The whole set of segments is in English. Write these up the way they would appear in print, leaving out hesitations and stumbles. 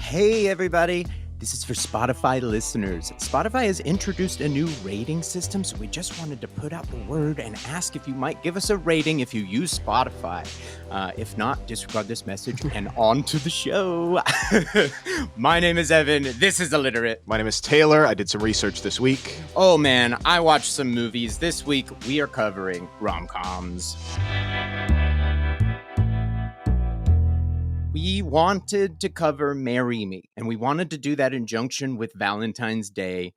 Hey, everybody. This is for Spotify listeners. Spotify has introduced a new rating system, so we just wanted to put out the word and ask if you might give us a rating if you use Spotify. If not, disregard this message and on to the show. My name is Evan. This is Illiterate. My name is Taylor. I did some research this week. Oh, man, I watched some movies. This week, we are covering Rom Coms. We wanted to cover Marry Me, and we wanted to do that in conjunction with Valentine's Day,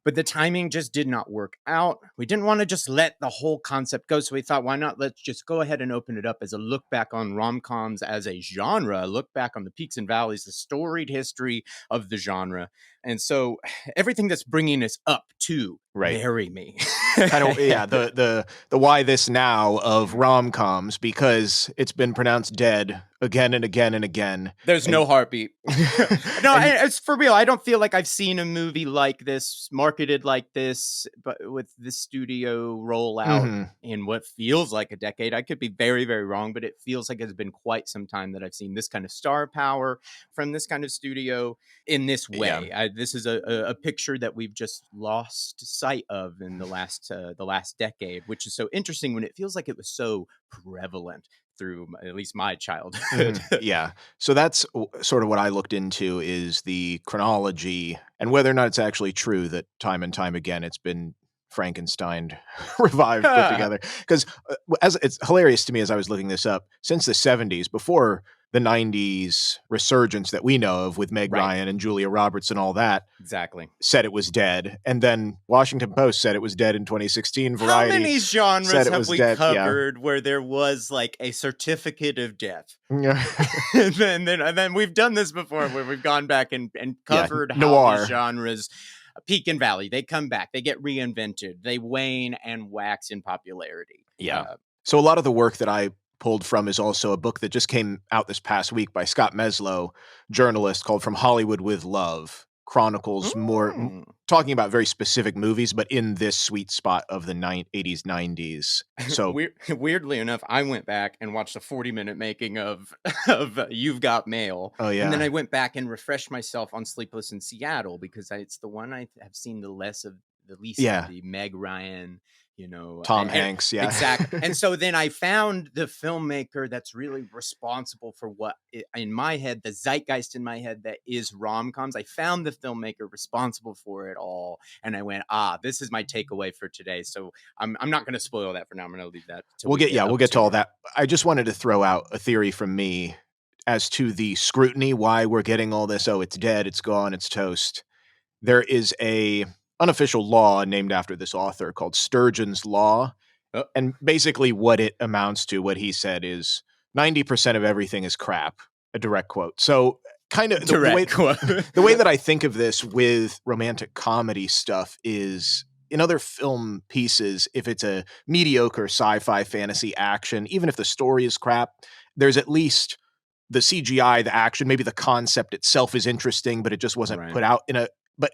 but the timing just did not work out. We didn't want to just let the whole concept go, so we thought, why not let's just go ahead and open it up as a look back on rom-coms as a genre, a look back on the peaks and valleys, the storied history of the genre. And so everything that's bringing us up to Marry Me. Kind of, yeah, the why this now of rom-coms, because it's been pronounced dead again and again and again. There's no heartbeat. No, it's for real. I don't feel like I've seen a movie like this, marketed like this, but with this studio rollout in what feels like a decade. I could be very, very wrong, but it feels like it's been quite some time that I've seen this kind of star power from this kind of studio in this way. Yeah. This is a picture that we've just lost sight of in the last decade, which is so interesting when it feels like it was so prevalent through at least my childhood. Yeah. So that's sort of what I looked into, is the chronology and whether or not it's actually true that time and time again it's been Frankenstein revived, put together. Because as it's hilarious to me as I was looking this up, since the 70s, before the 90s resurgence that we know of with Meg Ryan and Julia Roberts and all that, said it was dead. And then Washington Post said it was dead in 2016. Variety. How many genres have we covered where there was like a certificate of death? Yeah. and then we've done this before where we've gone back and covered how noir. These genres peak and valley. They come back, they get reinvented, they wane and wax in popularity. Yeah. So a lot of the work that I pulled from is also a book that just came out this past week by Scott Meslow, journalist, called From Hollywood with Love. Chronicles more talking about very specific movies, but in this sweet spot of the 80s, 90s. So weirdly enough, I went back and watched a 40-minute making of You've Got Mail. Oh, yeah. And then I went back and refreshed myself on Sleepless in Seattle because it's the one I have seen the least of the Meg Ryan, Tom Hanks, exactly. And so then I found the filmmaker that's really responsible for what in my head, the zeitgeist in my head that is rom-coms. I found the filmmaker responsible for it all, and I went, this is my takeaway for today. So I'm not going to spoil that for now. I'm going to leave that. We'll get to all that. I just wanted to throw out a theory from me as to the scrutiny, why we're getting all this. Oh, it's dead, it's gone, it's toast. There is a unofficial law named after this author called Sturgeon's Law. And basically what it amounts to, what he said, is 90% of everything is crap, a direct quote. So kind of the way that I think of this with romantic comedy stuff is in other film pieces, if it's a mediocre sci-fi fantasy action, even if the story is crap, there's at least the CGI, the action, maybe the concept itself is interesting, but it just wasn't put out but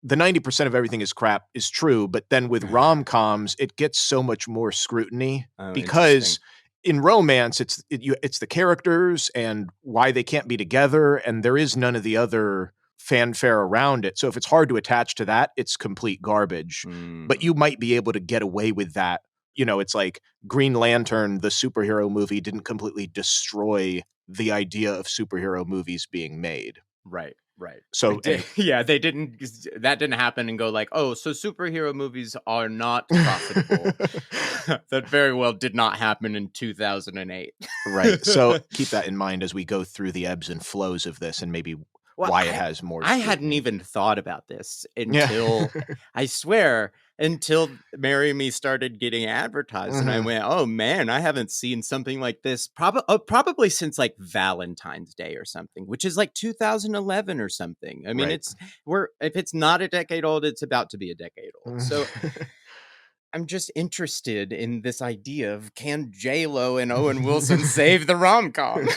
the 90% of everything is crap is true, but then with rom-coms, it gets so much more scrutiny because in romance, it's the characters and why they can't be together, and there is none of the other fanfare around it. So if it's hard to attach to that, it's complete garbage. But you might be able to get away with that. It's like Green Lantern, the superhero movie, didn't completely destroy the idea of superhero movies being made. Right. So they didn't. That didn't happen and go like, oh, so superhero movies are not profitable. That very well did not happen in 2008. Right. So keep that in mind as we go through the ebbs and flows of this, and maybe why it has more. I hadn't even thought about this until I swear until Marry Me started getting advertised, and I went, "Oh man, I haven't seen something like this probably since like Valentine's Day or something, which is like 2011 or something." I mean, if it's not a decade old, it's about to be a decade old. So. I'm just interested in this idea of can J-Lo and Owen Wilson save the rom-com?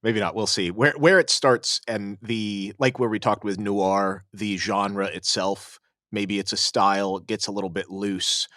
Maybe not. We'll see. Where it starts and where we talked with noir, the genre itself, maybe it's a style, it gets a little bit loose,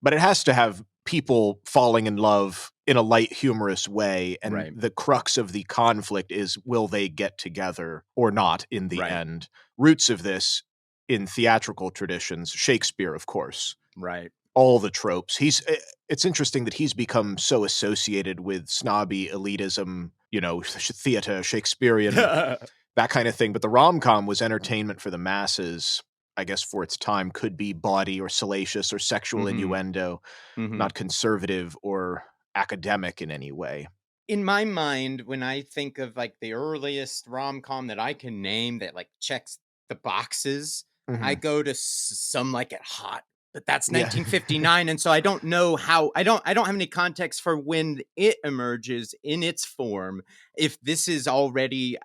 but it has to have people falling in love in a light, humorous way. And Right. the crux of the conflict is, will they get together or not in the Right. end? Roots of this in theatrical traditions, Shakespeare, of course. Right. All the tropes. It's interesting that he's become so associated with snobby elitism, theater, Shakespearean, that kind of thing. But the rom-com was entertainment for the masses, I guess, for its time. Could be bawdy or salacious or sexual innuendo, not conservative or academic in any way. In my mind, when I think of like the earliest rom-com that I can name that like checks the boxes, I go to Some Like It Hot, but that's Yeah. 1959, and so I don't know how I don't have any context for when it emerges in its form. If this is already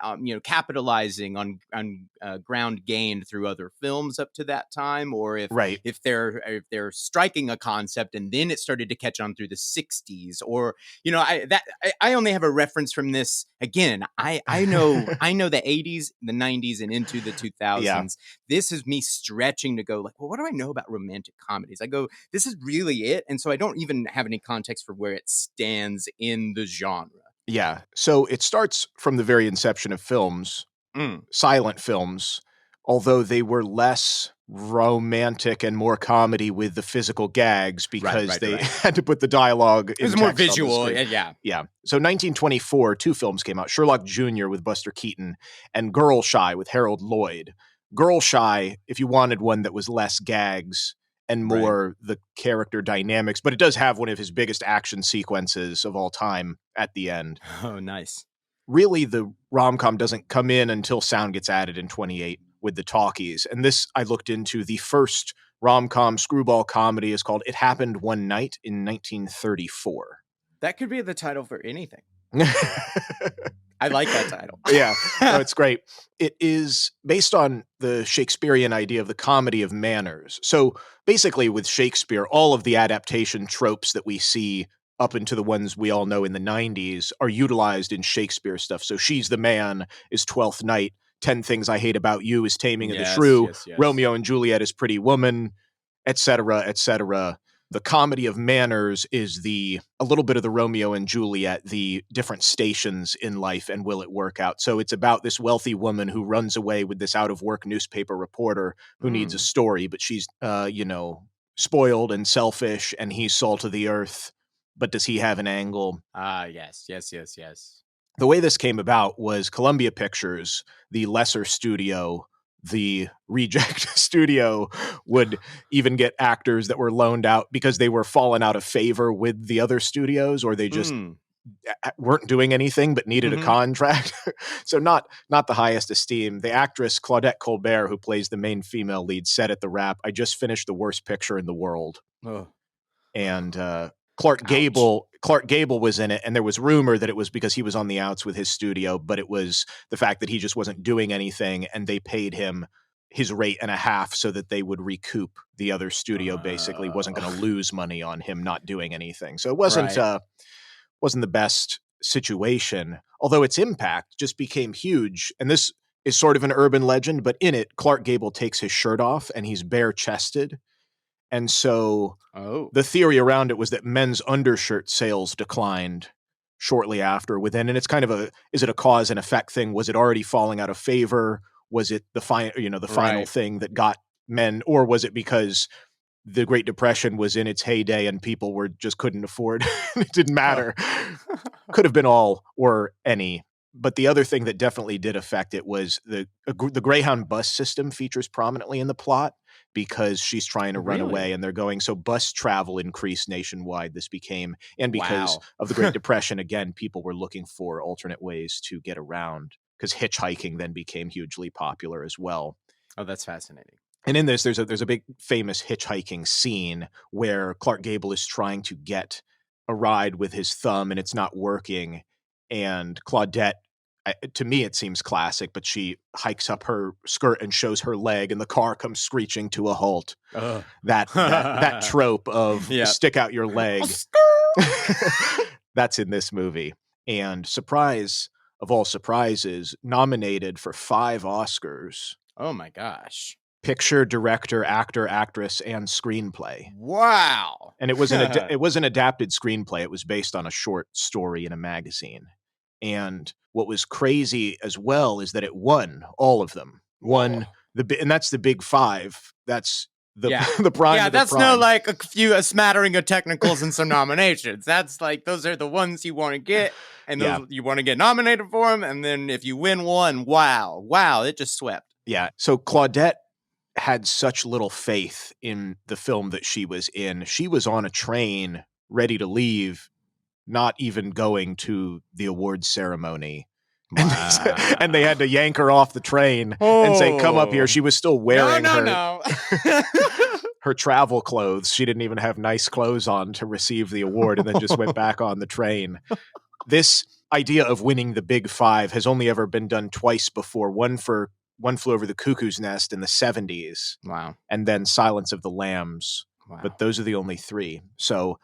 capitalizing on ground gained through other films up to that time, or Right. if they're striking a concept and then it started to catch on through the 60s, or I only have a reference from this. Again, I know the 80s, the 90s, and into the 2000s. Yeah. This is me stretching to go like, well, what do I know about romantic comedies? I go, this is really it. And so I don't even have any context for where it stands in the genre. Yeah. So it starts from the very inception of films, silent films, although they were less romantic and more comedy with the physical gags because they had to put the dialogue in it was more text on the visual. screen. Yeah. So 1924, 2 films came out, Sherlock Jr. with Buster Keaton and Girl Shy with Harold Lloyd. Girl Shy, if you wanted one that was less gags and more the character dynamics, but it does have one of his biggest action sequences of all time at the end. Oh, nice. Really, the rom-com doesn't come in until sound gets added in 28 with the talkies. And this, I looked into, the first rom-com screwball comedy is called It Happened One Night in 1934. That could be the title for anything. I like that title. Yeah, no, it's great. It is based on the Shakespearean idea of the comedy of manners. So basically with Shakespeare, all of the adaptation tropes that we see up into the ones we all know in the 90s are utilized in Shakespeare stuff. So She's the Man is Twelfth Night, 10 Things I Hate About You is Taming of the Shrew, Yes. Romeo and Juliet is Pretty Woman, etc., etc. The comedy of manners is a little bit of the Romeo and Juliet, the different stations in life and will it work out. So it's about this wealthy woman who runs away with this out-of-work newspaper reporter who needs a story, but she's, spoiled and selfish, and he's salt of the earth. But does he have an angle? Yes. The way this came about was Columbia Pictures, the lesser studio, the reject studio, would even get actors that were loaned out because they were falling out of favor with the other studios, or they just weren't doing anything but needed a contract. So not the highest esteem. The actress Claudette Colbert, who plays the main female lead, said at the wrap, "I just finished the worst picture in the world." And Clark Gable was in it, and there was rumor that it was because he was on the outs with his studio, but it was the fact that he just wasn't doing anything, and they paid him his rate and a half so that they would recoup the other studio. Basically, wasn't going to lose money on him not doing anything. So it wasn't the best situation, although its impact just became huge. And this is sort of an urban legend, but in it, Clark Gable takes his shirt off and he's bare-chested. And so the theory around it was that men's undershirt sales declined shortly after within. And it's kind of is it a cause and effect thing? Was it already falling out of favor? Was it the final thing that got men, or was it because the Great Depression was in its heyday and people just couldn't afford? It didn't matter. Could have been all or any. But the other thing that definitely did affect it was the Greyhound bus system features prominently in the plot because she's trying to run away and they're going. So bus travel increased nationwide. This became, and because of the Great Depression, again, people were looking for alternate ways to get around because hitchhiking then became hugely popular as well. Oh, that's fascinating. And in this, there's a big famous hitchhiking scene where Clark Gable is trying to get a ride with his thumb and it's not working. And Claudette, to me, it seems classic, but she hikes up her skirt and shows her leg and the car comes screeching to a halt. That trope of stick out your leg. That's in this movie. And surprise of all surprises, nominated for 5 Oscars. Oh my gosh. picture, director, actor, actress, and screenplay. Wow. And it was an adapted screenplay. It was based on a short story in a magazine. And what was crazy as well is that it won all of them. And that's the big five. That's the the prime. Yeah, of the that's prime. no like a smattering of technicals and some nominations. That's like those are the ones you want to get, and those you want to get nominated for them. And then if you win one, wow, it just swept. Yeah. So Claudette had such little faith in the film that she was in. She was on a train ready to leave, not even going to the awards ceremony. Wow. And they had to yank her off the train and say, come up here. She was still wearing her travel clothes. She didn't even have nice clothes on to receive the award, and then just went back on the train. This idea of winning the big five has only ever been done twice before. One Flew Over the Cuckoo's Nest in the 70s. Wow. And then Silence of the Lambs. Wow. But those are the only three. So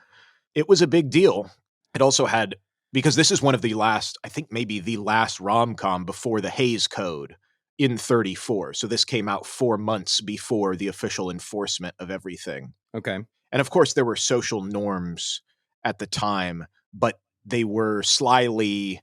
it was a big deal. It also had, because this is one of the last, I think maybe the last rom-com before the Hays Code in 1934. So this came out 4 months before the official enforcement of everything. Okay. And of course, there were social norms at the time, but they were slyly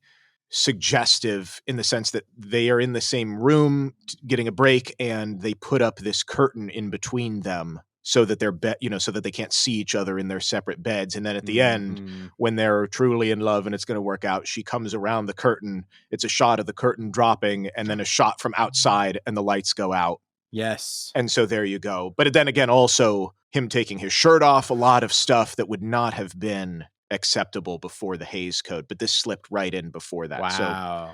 suggestive in the sense that they are in the same room getting a break, and they put up this curtain in between them so that they're so that they can't see each other in their separate beds. And then at the end, when they're truly in love and it's going to work out, she comes around the curtain. It's a shot of the curtain dropping, and then a shot from outside, and the lights go out. Yes. And so there you go. But then again, also him taking his shirt off, a lot of stuff that would not have been acceptable before the Hays Code, but this slipped right in before that. Wow.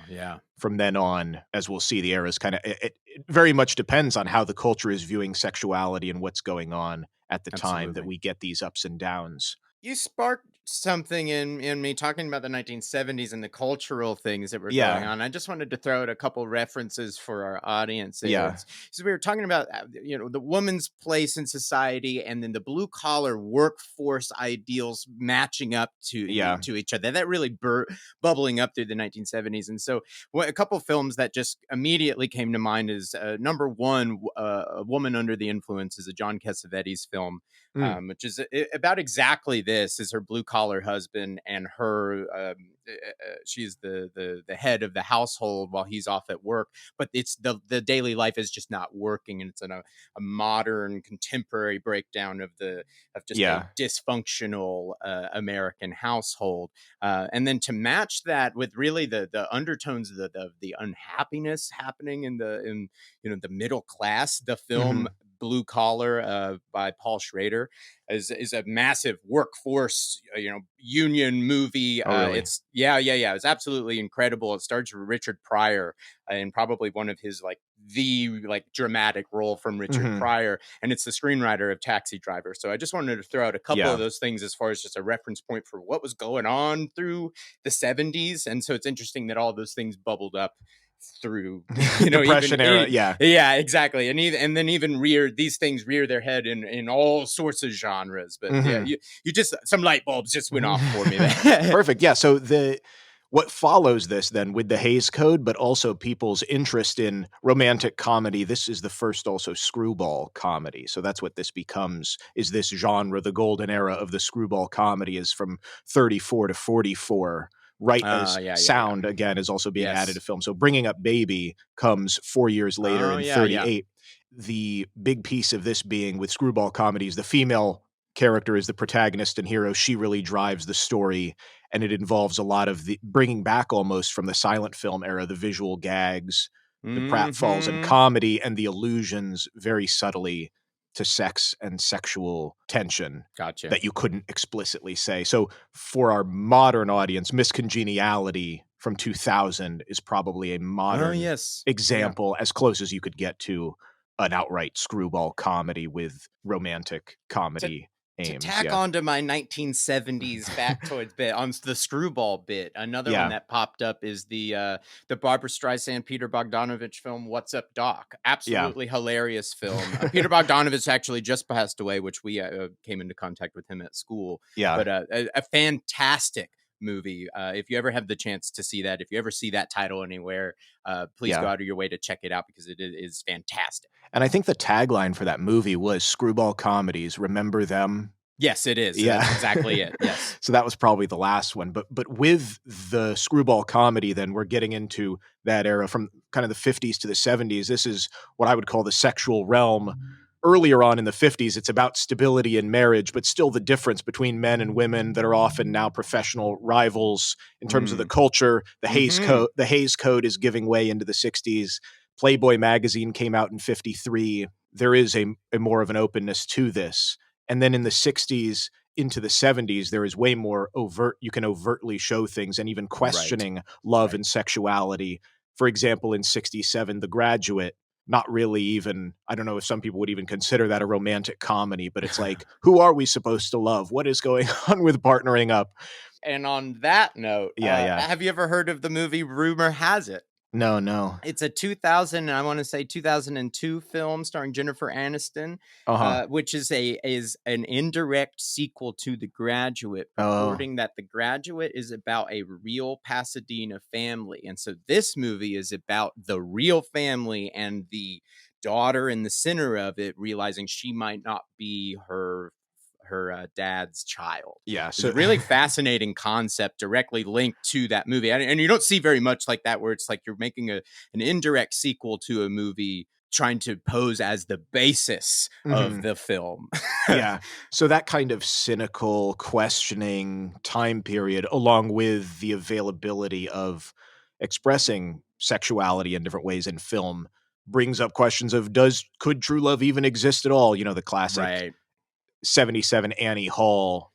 So yeah. From then on, as we'll see, the era is kind of, it very much depends on how the culture is viewing sexuality and what's going on at the time that we get these ups and downs. You sparked something in me talking about the 1970s and the cultural things that were going on. I just wanted to throw out a couple references for our audience. So we were talking about, the woman's place in society, and then the blue collar workforce ideals matching up to each other. That really bubbling up through the 1970s. And so a couple of films that just immediately came to mind is number one, A Woman Under the Influence is a John Cassavetes film. Which is about exactly this: is her blue collar husband, and her she's the head of the household while he's off at work, but it's the daily life is just not working, and it's a modern contemporary breakdown of a dysfunctional American household, and then to match that with really the undertones of the unhappiness happening in the middle class. The film Blue Collar by Paul Schrader is a massive workforce union movie. Really? It's it's absolutely incredible. It stars Richard Pryor in probably one of his the dramatic role from Richard Pryor, and it's the screenwriter of Taxi Driver. So I just wanted to throw out a couple of those things as far as just a reference point for what was going on through the 70s. And so it's interesting that all those things bubbled up through Depression era. Exactly. And then even these things rear their head in all sorts of genres. But you just, some light bulbs just went off for me. Perfect. Yeah. So what follows this then with the Hays Code, but also people's interest in romantic comedy, this is the first also screwball comedy. So that's what this becomes, is this genre. The golden era of the screwball comedy is from 1934 to 1944. Right as sound, again, is also being added to film. So Bringing Up Baby comes 4 years later in 1938. The big piece of this being with screwball comedies, the female character is the protagonist and hero. She really drives the story, and it involves a lot of the bringing back almost from the silent film era, the visual gags, the pratfalls and comedy, and the allusions very subtly to sex and sexual tension that you couldn't explicitly say. So for our modern audience, Miss Congeniality from 2000 is probably a modern example, as close as you could get to an outright screwball comedy with romantic comedy aims. To tack onto my 1970s factoids bit on the screwball bit, another one that popped up is the Barbra Streisand Peter Bogdanovich film What's Up Doc. Absolutely hilarious film. Peter Bogdanovich actually just passed away, which we came into contact with him at school. But a fantastic movie. If you ever have the chance to see that, if you ever see that title anywhere, please go Yeah. out of your way to check it out because it is fantastic. And I think the tagline for that movie was "Screwball comedies, remember them?" Yes, it is. Yeah. That's exactly it. Yes. So that was probably the last one, but with the screwball comedy, then we're getting into that era from kind of the 50s to the 70s. This is what I would call the sexual realm. Earlier on in the 50s, it's about stability in marriage, but still the difference between men and women that are often now professional rivals in terms of the Mm. culture. Hmm. The Hays Code is giving way into the 60s. Playboy magazine came out in 53. There is a more of an openness to this. And then in the 60s into the 70s, there is way more overt. You can overtly show things and even Right. questioning love Right. and sexuality. For example, in 67, The Graduate, not really even, I don't know if some people would even consider that a romantic comedy, but it's like, who are we supposed to love? What is going on with partnering up? And on that note, Yeah, yeah. have you ever heard of the movie Rumor Has It? No, no. It's a 2000, I want to say 2002 film starring Jennifer Aniston, Uh-huh. which is an indirect sequel to The Graduate, Oh, purporting that The Graduate is about a real Pasadena family, and so this movie is about the real family and the daughter in the center of it realizing she might not be her dad's child. yeah. It's a So really fascinating concept directly linked to that movie. And you don't see very much like that, where it's like you're making an indirect sequel to a movie trying to pose as the basis of mhm. the film. Yeah. So that kind of cynical, questioning time period, along with the availability of expressing sexuality in different ways in film, brings up questions of could true love even exist at all? You know, the classic Right, 77 Annie Hall.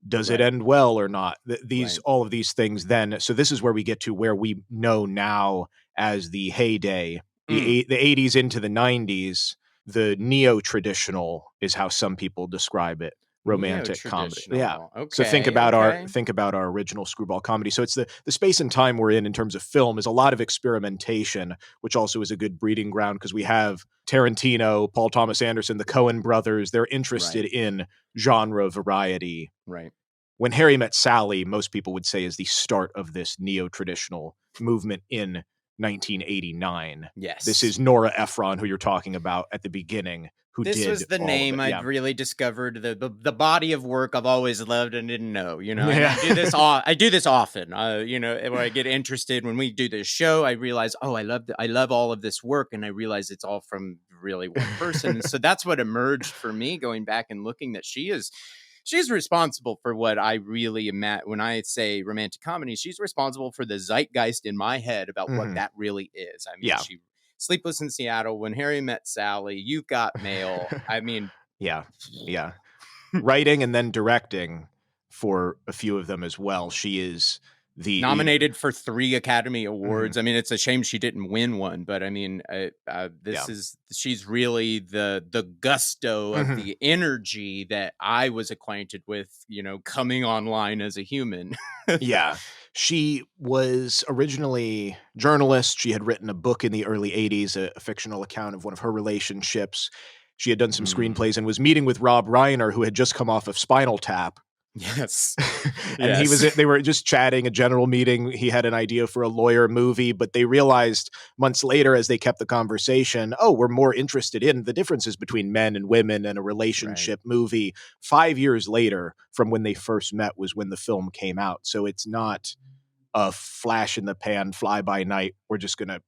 Does it right, end well or not? These right. all of these things then. So this is where we get to where we know now as the heyday, Mm. the 80s into the 90s. The neo-traditional is how some people describe it, romantic comedy. Yeah. Neo-traditional. So Okay, okay. think about our original screwball comedy. So it's the space and time we're in terms of film is a lot of experimentation, which also is a good breeding ground because we have Tarantino, Paul Thomas Anderson, the Coen brothers. They're interested Right, in genre variety. right. When Harry Met Sally, most people would say is the start of this neo-traditional movement in 1989. This Yes. is Nora Ephron, who you're talking about at the beginning, who This did was the all of it. name I'd Yeah. really discovered the body of work I've always loved and didn't know, and Yeah. I do this often. When I get interested when we do this show, I realize, oh, I love all of this work, and I realize it's all from really one person. And so that's what emerged for me going back and looking that she's responsible for what I really imagine when I say romantic comedy. She's responsible for the zeitgeist in my head about what Mhm. that really is. I mean, Yeah. she Sleepless in Seattle, When Harry Met Sally, You've Got Mail. I mean, Yeah. Yeah. Writing and then directing for a few of them as well. She is the nominated for 3 Academy Mhm. Awards. I mean, it's a shame she didn't win one, but I mean, Yeah. she's really the gusto of Mhm. the energy that I was acquainted with, coming online as a human. Yeah. She was originally journalist. She had written a book in the early 80s, a fictional account of one of her relationships. She had done some Mm, screenplays and was meeting with Rob Reiner, who had just come off of Spinal Tap. yes. And Yes. they were just chatting, a general meeting. He had an idea for a lawyer movie, but they realized months later as they kept the conversation, oh, we're more interested in the differences between men and women and a Right. relationship movie. 5 years later from when they first met was when the film came out. So it's not a flash in the pan, fly by night. We're just going to,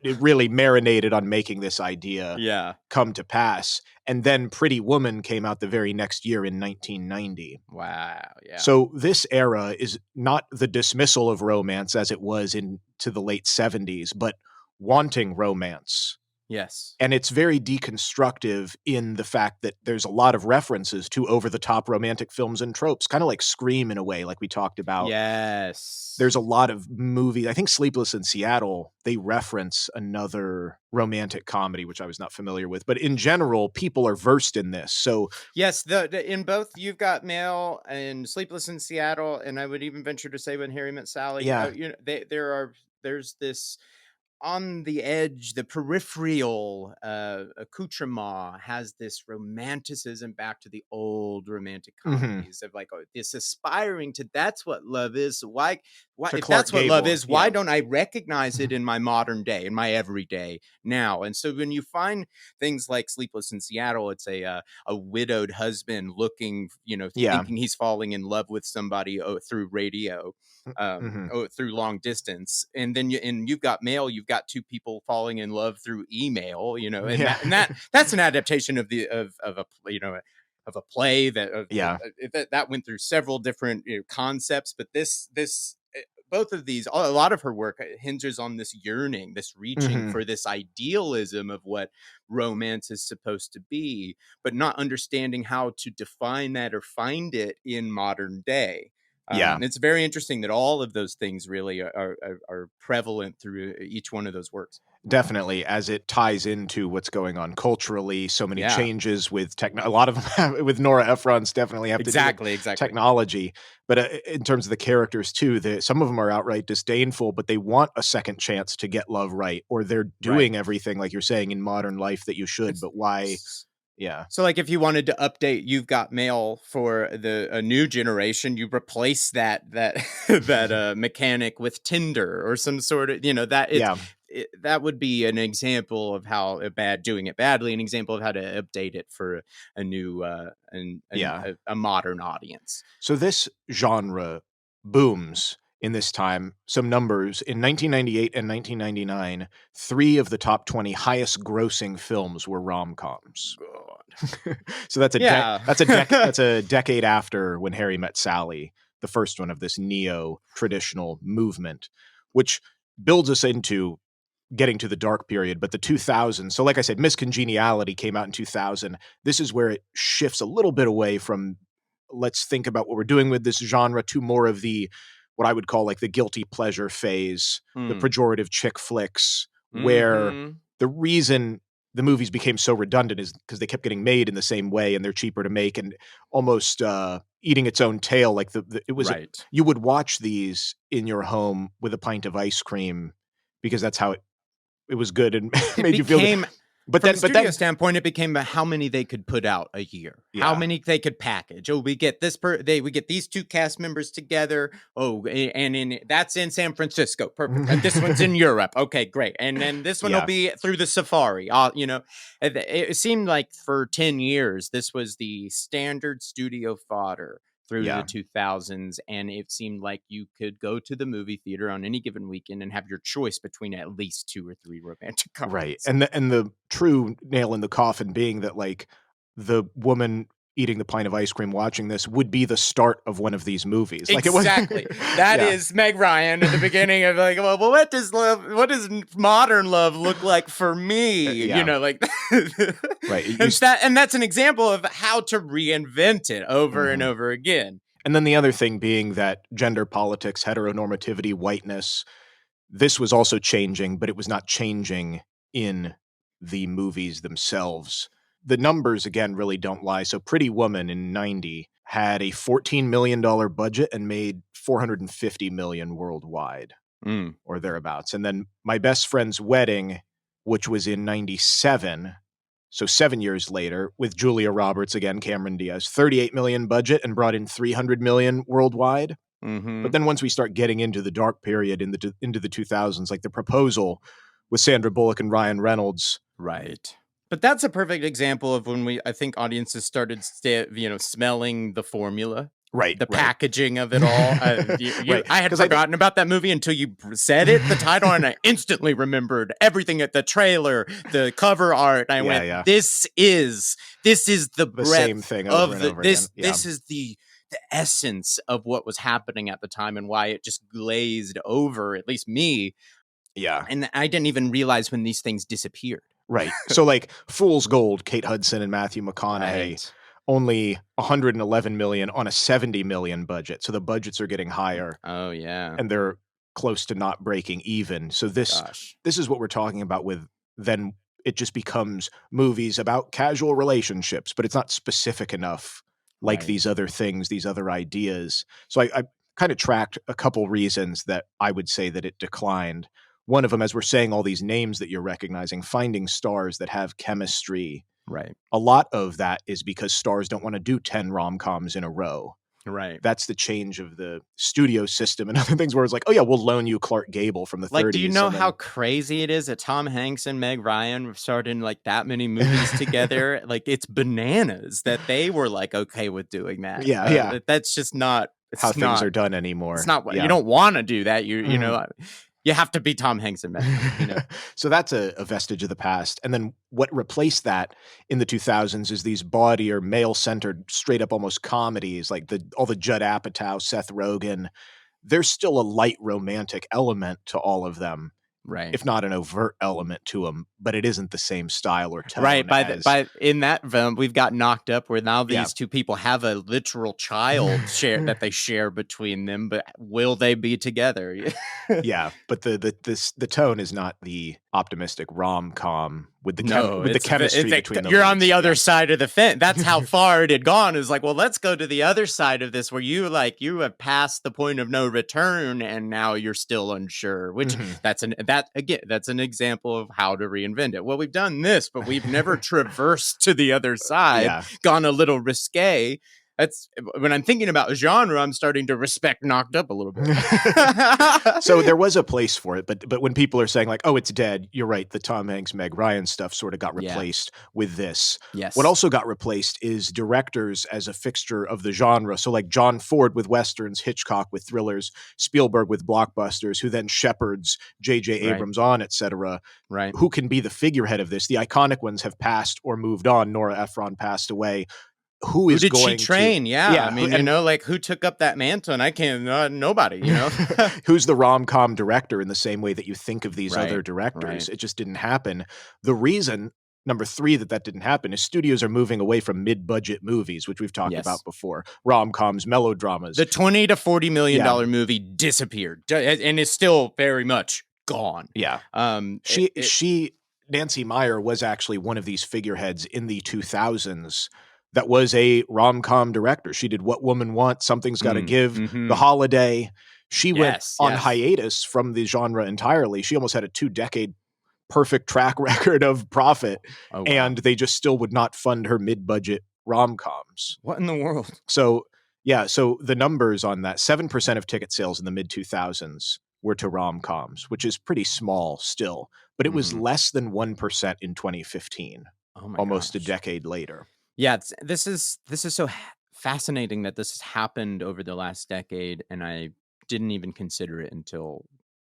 it really marinated on making this idea Yeah. come to pass. And then Pretty Woman came out the very next year in 1990. Wow. Yeah. So this era is not the dismissal of romance as it was into the late 70s, but wanting romance. Yes. And it's very deconstructive in the fact that there's a lot of references to over the top romantic films and tropes, kind of like Scream in a way, like we talked about. Yes. There's a lot of movies. I think Sleepless in Seattle, they reference another romantic comedy, which I was not familiar with. But in general, people are versed in this. So, Yes, in both You've Got Mail and Sleepless in Seattle, and I would even venture to say When Harry Met Sally. yeah. There's this. on the edge, the peripheral accoutrement has this romanticism back to the old romantic comedies of like, oh, this aspiring to that's what love is. So why To if Clark that's what love Gable, is, why yeah. don't I recognize it in my modern day, in my everyday now? And so when you find things like Sleepless in Seattle, it's a widowed husband looking, Yeah. thinking he's falling in love with somebody through radio, Mhm. through long distance, and then you've got mail, you've got two people falling in love through email, and Yeah. that's an adaptation of a of a play Yeah. that went through several different concepts, but this both of these, a lot of her work hinges on this yearning, this reaching Mhm. for this idealism of what romance is supposed to be, but not understanding how to define that or find it in modern day. Yeah. It's very interesting that all of those things really are prevalent through each one of those works. Definitely, as it ties into what's going on culturally, so many Yeah, changes with a lot of them with Nora Ephron's definitely have to do with exactly. technology, but, in terms of the characters too, some of them are outright disdainful, but they want a second chance to get love right, or they're Right. doing everything, like you're saying, in modern life that you should, but why. Yeah. So, like, if you wanted to update "You've Got Mail" for a new generation, you replace that that mechanic with Tinder or some sort of that Yeah. that would be an example of how doing it badly, an example of how to update it for a new Yeah. a modern audience. So this genre booms in this time. Some numbers: in 1998 and 1999, 3 of the top 20 highest grossing films were rom-coms. God. So that's Yeah. that's a decade after When Harry Met Sally, the first one of this neo-traditional movement, which builds us into getting to the dark period, but the 2000s. So like I said, Miss Congeniality came out in 2000. This is where it shifts a little bit away from let's think about what we're doing with this genre to more of the what I would call like the guilty pleasure phase, the Hmm. pejorative chick flicks, where Mm-hmm. the reason the movies became so redundant is because they kept getting made in the same way and they're cheaper to make and almost eating its own tail. Like it was Right. you would watch these in your home with a pint of ice cream because that's how it was good and It made you feel good. became From a But studio then, standpoint, it became how many they could put out a year, how yeah, many they could package. Oh, we get these two cast members together. Oh, and in that's in San Francisco, perfect. And this one's in Europe. Okay, great. And then this one will yeah, be through the safari. It seemed like for 10 years this was the standard studio fodder through the yeah. 2000s, and it seemed like you could go to the movie theater on any given weekend and have your choice between at least two or three romantic Right, comedies. and the true nail in the coffin being that, like, the woman eating the pint of ice cream watching this would be the start of one of these movies, like, it was Exactly. That yeah, is Meg Ryan at the beginning of like, well, what does modern love look like for me? yeah, Like right, and that's an example of how to reinvent it over and mhm, over again. and then the other thing being that gender politics, heteronormativity, whiteness, this was also changing, but it was not changing in the movies themselves. The numbers, again, really don't lie. So Pretty Woman in 90 had a $14 million budget and made 450 million worldwide Mm. or thereabouts. And then My Best Friend's Wedding, which was in 97, so 7 years later, with Julia Roberts, again, Cameron Diaz, 38 million budget and brought in 300 million worldwide. But Hmm. then once we start getting into the dark period into the 2000s, like The Proposal with Sandra Bullock and Ryan Reynolds. Right. But that's a perfect example of when I think audiences started, smelling the formula, Right, the right. packaging of it all. Right, I had 'cause I think forgotten about that movie until you said it, the title, and I instantly remembered everything at the trailer, the cover art. I yeah, went, yeah. this is the The same breadth thing over of and over again. Yeah. this is the essence of what was happening at the time and why it just glazed over, at least me. Yeah. And I didn't even realize when these things disappeared. Right. So, like, Fool's Gold, Kate Hudson and Matthew McConaughey, Right. only 111 million on a 70 million budget. So the budgets are getting higher Oh, yeah. and they're close to not breaking even. So Gosh. this is what we're talking about with then it just becomes movies about casual relationships, but it's not specific enough like Right. these other things, these other ideas. So I kind of tracked a couple reasons that I would say that it declined. one of them, as we're saying all these names that you're recognizing, finding stars that have chemistry. Right. A lot of that is because stars don't want to do 10 rom-coms in a row. Right. That's the change of the studio system and other things where it's like, oh yeah, we'll loan you Clark Gable from the 30s. Do you know how crazy it is that Tom Hanks and Meg Ryan starred in that many movies together? It's bananas that they were okay with doing that. Yeah. That's just not how things are done anymore. It's not you don't want to do that. You know, you have to be Tom Hanks and Meg Ryan. So that's a vestige of the past. And then what replaced that in the 2000s is these bawdier, male-centered, straight-up almost comedies, like all the Judd Apatow, Seth Rogen. There's still a light romantic element to all of them, right? If not an overt element to them, but it isn't the same style or tone. Right. By in that film, we've got Knocked Up, where now these two people have a literal child that they share between them. But will they be together? Yeah, but the tone is not the optimistic rom-com with the chemistry between the You're leads. on the other side of the fence. That's how far it had gone. Is well, let's go to the other side of this, where you have passed the point of no return, and now you're still unsure. Which that's an example of how to reinvent it. Well, we've done this, but we've never traversed to the other side, gone a little risque. That's when I'm thinking about genre, I'm starting to respect Knocked Up a little bit. So there was a place for it, but when people are saying oh, it's dead, you're right. The Tom Hanks, Meg Ryan stuff sort of got replaced with this. Yes. What also got replaced is directors as a fixture of the genre. So John Ford with westerns, Hitchcock with thrillers, Spielberg with blockbusters, who then shepherds J.J. Abrams on, etc. Right. Who can be the figurehead of this? The iconic ones have passed or moved on. Nora Ephron passed away. Who did she train? Yeah. I mean, who took up that mantle? And I can't, nobody, Who's the rom-com director in the same way that you think of these other directors? It just didn't happen. The reason, number 3, that didn't happen is studios are moving away from mid-budget movies, which we've talked about before. Rom-coms, melodramas. The $20 to $40 million movie disappeared and is still very much gone. Yeah. Nancy Meyer was actually one of these figureheads in the 2000s that was a rom-com director. She did What Woman Wants, Something's Gotta Give, The Holiday. She went on hiatus from the genre entirely. She almost had a 2-decade perfect track record of profit, and they just still would not fund her mid-budget rom-coms. What in the world? So the numbers on that, 7% of ticket sales in the mid-2000s were to rom-coms, which is pretty small still, but it was less than 1% in 2015, almost a decade later. Yeah, this is so fascinating that this has happened over the last decade, and I didn't even consider it until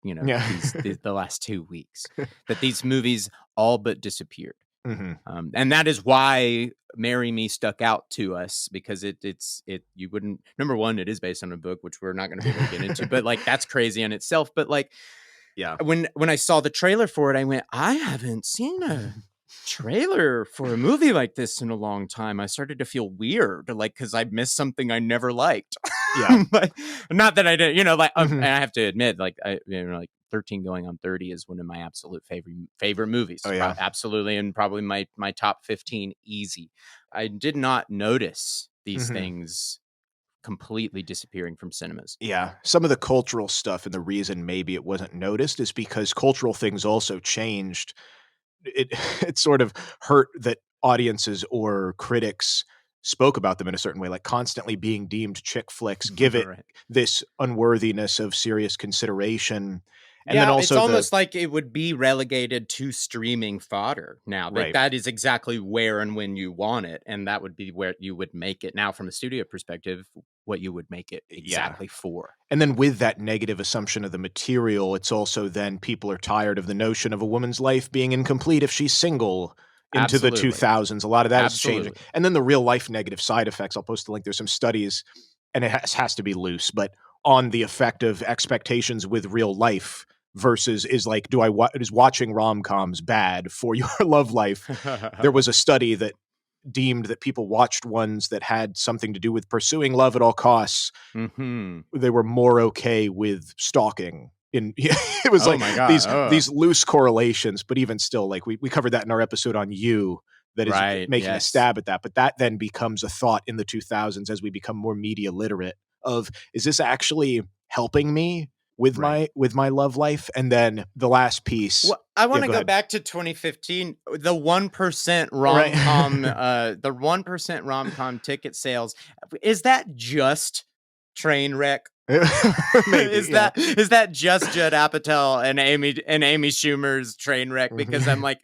the last 2 weeks that these movies all but disappeared. And that is why Marry Me stuck out to us, because you wouldn't, number one, it is based on a book, which we're not going to be able to get into, but that's crazy in itself. But when I saw the trailer for it, I went, I haven't seen a trailer for a movie like this in a long time. I started to feel weird, because I missed something I never liked. But not that I didn't, and I have to admit, 13 going on 30 is one of my absolute favorite movies. Absolutely. And probably my top 15 easy. I did not notice these things completely disappearing from cinemas. Yeah. Some of the cultural stuff, and the reason maybe it wasn't noticed is because cultural things also changed. It sort of hurt that audiences or critics spoke about them in a certain way, constantly being deemed chick flicks, give it this unworthiness of serious consideration. And then also it's almost like it would be relegated to streaming fodder now. That is exactly where and when you want it, and that would be where you would make it. Now, from a studio perspective, what you would make it exactly for. And then with that negative assumption of the material, it's also then people are tired of the notion of a woman's life being incomplete if she's single into the 2000s. A lot of that is changing. And then the real life negative side effects, I'll post the link. There's some studies, and it has to be loose, but on the effect of expectations with real life versus is watching rom-coms bad for your love life? There was a study that deemed that people watched ones that had something to do with pursuing love at all costs. They were more okay with stalking. It was these loose correlations, but even still, we covered that in our episode on You, that is making a stab at that. But that then becomes a thought in the 2000s as we become more media literate of, is this actually helping me? with Right. my love life. And then the last piece. Well, I Yeah, want to go go ahead. back to 2015. The 1% Right. rom-com, the 1% rom-com ticket sales. Is that just Trainwreck? Maybe, yeah. Is that just Judd Apatow and Amy Schumer's Trainwreck? Because I'm like,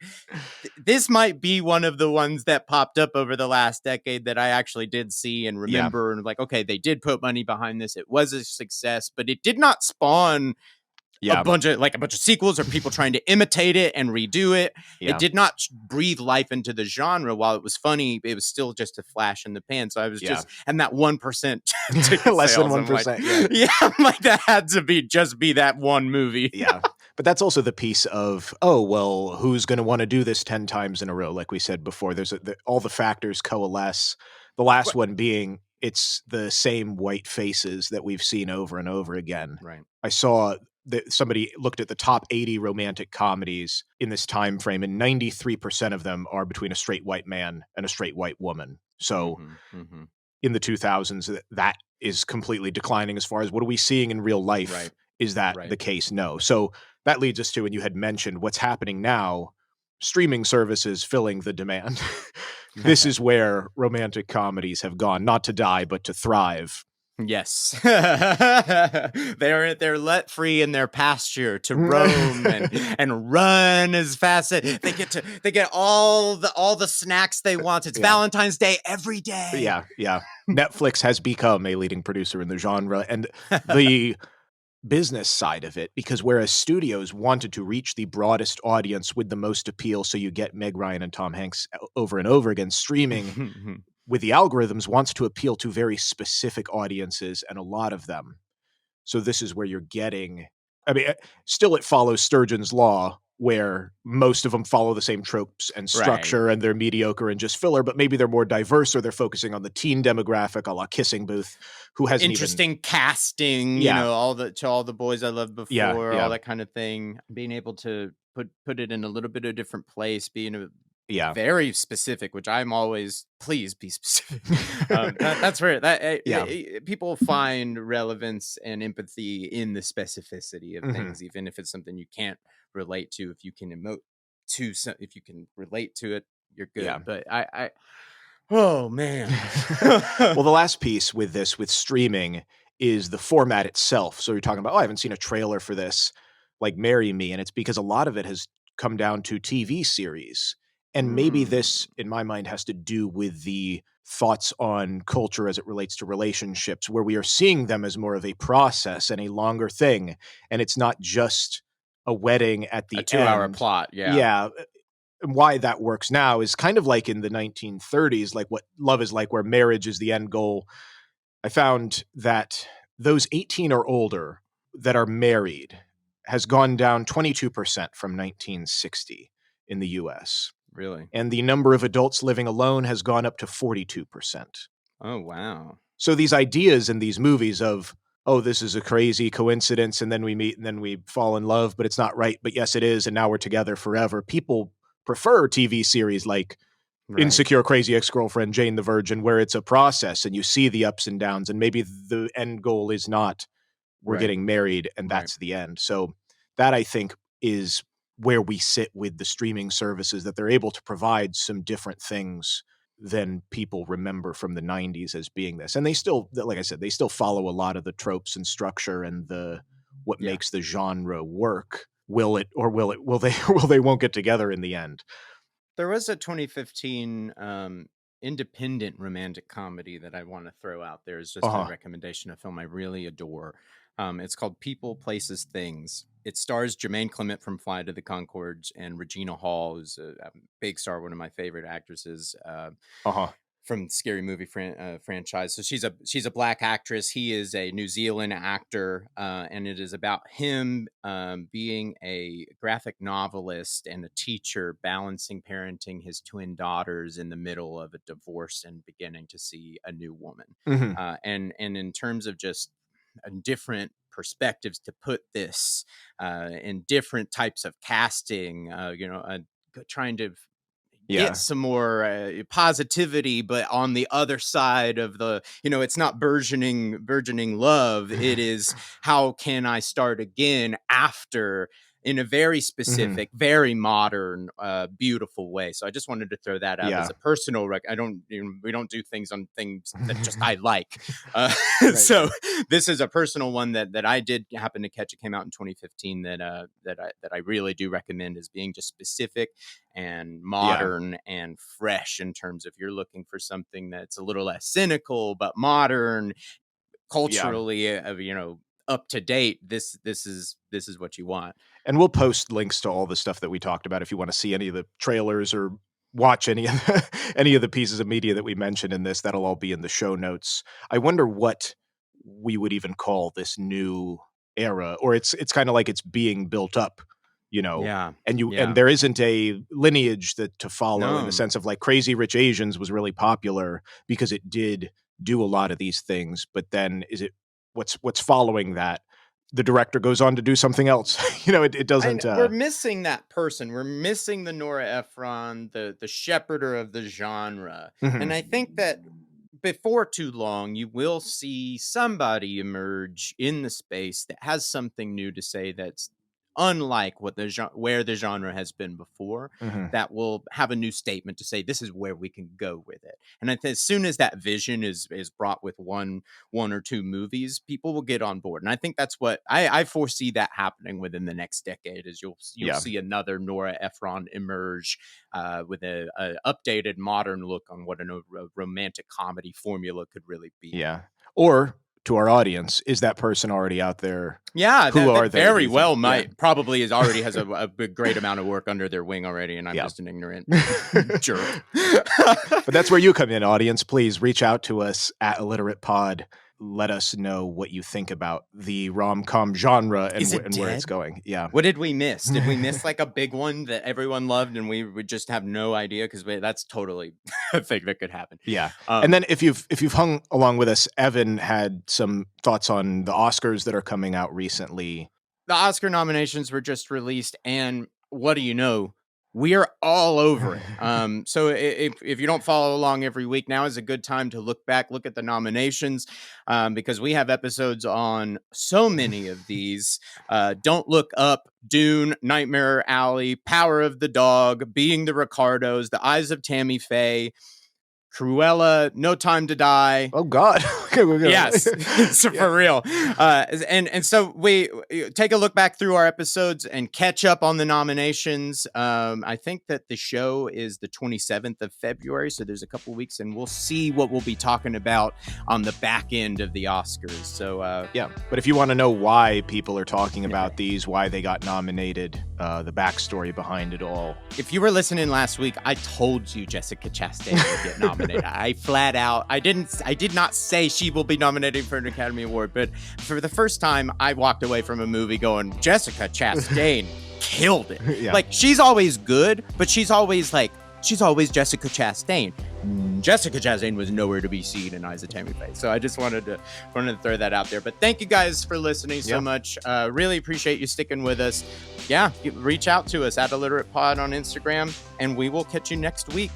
this might be one of the ones that popped up over the last decade that I actually did see and Yeah, remember, and like, okay, they did put money behind this. It was a success, but it did not spawn yeah, a bunch of sequels or people trying to imitate it and redo it. It yeah, did not breathe life into the genre. While it was funny, it was still just a flash in the pan. So I was yeah. just, and that 1% ticket Less than sales, I'm like, 1%, yeah. yeah, I'm like, that had to be just be that one movie. Yeah. But that's also the piece of, oh, well, who's going to want to do this 10 times in a row? Like we said before, all the factors coalesce. The last What? one being it's the same white faces that we've seen over and over again. Right. I saw that somebody looked at the top 80 romantic comedies in this time frame, and 93% of them are between a straight white man and a straight white woman. So Mm-hmm, mm-hmm. in the 2000s, that is completely declining as far as what are we seeing in real life? Right. Is that Right. the case? No. So that leads us to, and you had mentioned what's happening now, streaming services filling the demand. This is where romantic comedies have gone, not to die, but to thrive. Yes. They're let free in their pasture to roam and run as fast as they get all the snacks they want. It's Yeah. Valentine's Day every day. Yeah, yeah. Netflix has become a leading producer in the genre, and the business side of it, because whereas studios wanted to reach the broadest audience with the most appeal, so you get Meg Ryan and Tom Hanks over and over again, streaming with the algorithms wants to appeal to very specific audiences, and a lot of them. So this is where you're getting, I mean, still it follows Sturgeon's law, where most of them follow the same tropes and Right. structure, and they're mediocre and just filler, but maybe they're more diverse, or they're focusing on the teen demographic, a la Kissing Booth, who hasn't even. Interesting casting, Yeah, all the boys I loved yeah, before, all yeah, that kind of thing. Being able to put it in a little bit of different place, being a yeah. very specific, which I'm always please be specific. That's where Yeah. people find relevance and empathy in the specificity of Mhm. things, even if it's something you can't relate to. If you can emote if you can relate to it, you're Yeah. good. But oh man. Well, the last piece with this, with streaming, is the format itself. So you're talking about, oh, I haven't seen a trailer for this, like Marry Me. And it's because a lot of it has come down to TV series. And maybe Mm, this, in my mind, has to do with the thoughts on culture as it relates to relationships, where we are seeing them as more of a process and a longer thing. And it's not just a wedding at a the 2 hour end. plot, yeah. Yeah, and why that works now is kind of like in the 1930s, like what love is like, where marriage is the end goal. I found that those 18 or older that are married has gone down 22% from 1960 in the US. Really. And the number of adults living alone has gone up to 42%. Oh wow. So these ideas in these movies of, oh, this is a crazy coincidence, and then we meet and then we fall in love, but it's not right, but yes, it is, and now we're together forever. People prefer TV series like Right. Insecure, Crazy Ex-Girlfriend, Jane the Virgin, where it's a process and you see the ups and downs, and maybe the end goal is not we're Right. getting married and Right. that's the end. So that, I think, is where we sit with the streaming services, that they're able to provide some different things than people remember from the 90s as being this. And they still, like I said, they still follow a lot of the tropes and structure and the what Yeah. makes the genre work. Will it, or will they will they won't get together in the end? There was a 2015 independent romantic comedy that I want to throw out there as just a Uh-huh. recommendation, a film I really adore. It's called People, Places, Things. It stars Jermaine Clement from Flight of the Conchords and Regina Hall, who's a big star, one of my favorite actresses. Uh-huh. From the Scary Movie franchise. So she's a black actress. He is a New Zealand actor, and it is about him being a graphic novelist and a teacher, balancing parenting his twin daughters in the middle of a divorce and beginning to see a new woman. Mhm. And in terms of just different perspectives to put this in different types of casting, trying to get some more positivity, but on the other side of the, it's not burgeoning love. It is, how can I start again after, in a very specific, very modern, beautiful way. So I just wanted to throw that out as a personal we don't do things on things that just I like. Right. So this is a personal one that I did happen to catch. It came out in 2015 that I really do recommend as being just specific and modern and fresh, in terms of you're looking for something that's a little less cynical but modern, culturally, up to date. This is what you want. And we'll post links to all the stuff that we talked about if you want to see any of the trailers or watch any of the pieces of media that we mentioned in this. That'll all be in the show notes. I wonder what we would even call this new era, or it's kind of like it's being built up, and there isn't a lineage to follow, in the sense of like Crazy Rich Asians was really popular because it did do a lot of these things, but then is it what's following that? The director goes on to do something else. It doesn't. We're missing that person. We're missing the Nora Ephron, the shepherder of the genre. And I think that before too long, you will see somebody emerge in the space that has something new to say that's unlike where the genre has been before, that will have a new statement to say, this is where we can go with it. And I think as soon as that vision is brought with one or two movies, people will get on board. And I think that's what I foresee that happening within the next decade, is you'll see another Nora Ephron emerge with a updated modern look on what a romantic comedy formula could really be. Yeah. Or, to our audience, is that person already out there? Yeah, that very well might. Probably already has a great amount of work under their wing already, and I'm just an ignorant jerk. But that's where you come in, audience. Please reach out to us at ILLITERATE-POD. Let us know what you think about the rom-com genre and where it's going. Yeah. What did we miss? Did we miss like a big one that everyone loved and we would just have no idea? Because that's totally a thing that could happen. Yeah. And then if you've hung along with us, Evan had some thoughts on the Oscars that are coming out recently. The Oscar nominations were just released, and what do you know? We are all over it. So if you don't follow along every week, now is a good time to look at the nominations, because we have episodes on so many of these. Don't Look Up, Dune, Nightmare Alley, Power of the Dog, Being the Ricardos, The Eyes of Tammy Faye, Cruella, No Time to Die. Oh God. Yes, for real. And so we take a look back through our episodes and catch up on the nominations. I think that the show is the 27th of February, so there's a couple weeks, and we'll see what we'll be talking about on the back end of the Oscars. So but if you want to know why people are talking about these, why they got nominated, the backstory behind it all. If you were listening last week, I told you Jessica Chastain would get nominated. I flat out, I did not say she will be nominated for an Academy Award, but for the first time, I walked away from a movie going, Jessica Chastain killed it. Yeah. Like, she's always good, but she's always Jessica Chastain. Jessica Chastain was nowhere to be seen in Eyes of Tammy Faye. So I just wanted to throw that out there. But thank you guys for listening so much. Really appreciate you sticking with us. Yeah, reach out to us at ILLITERATE-POD on Instagram, and we will catch you next week.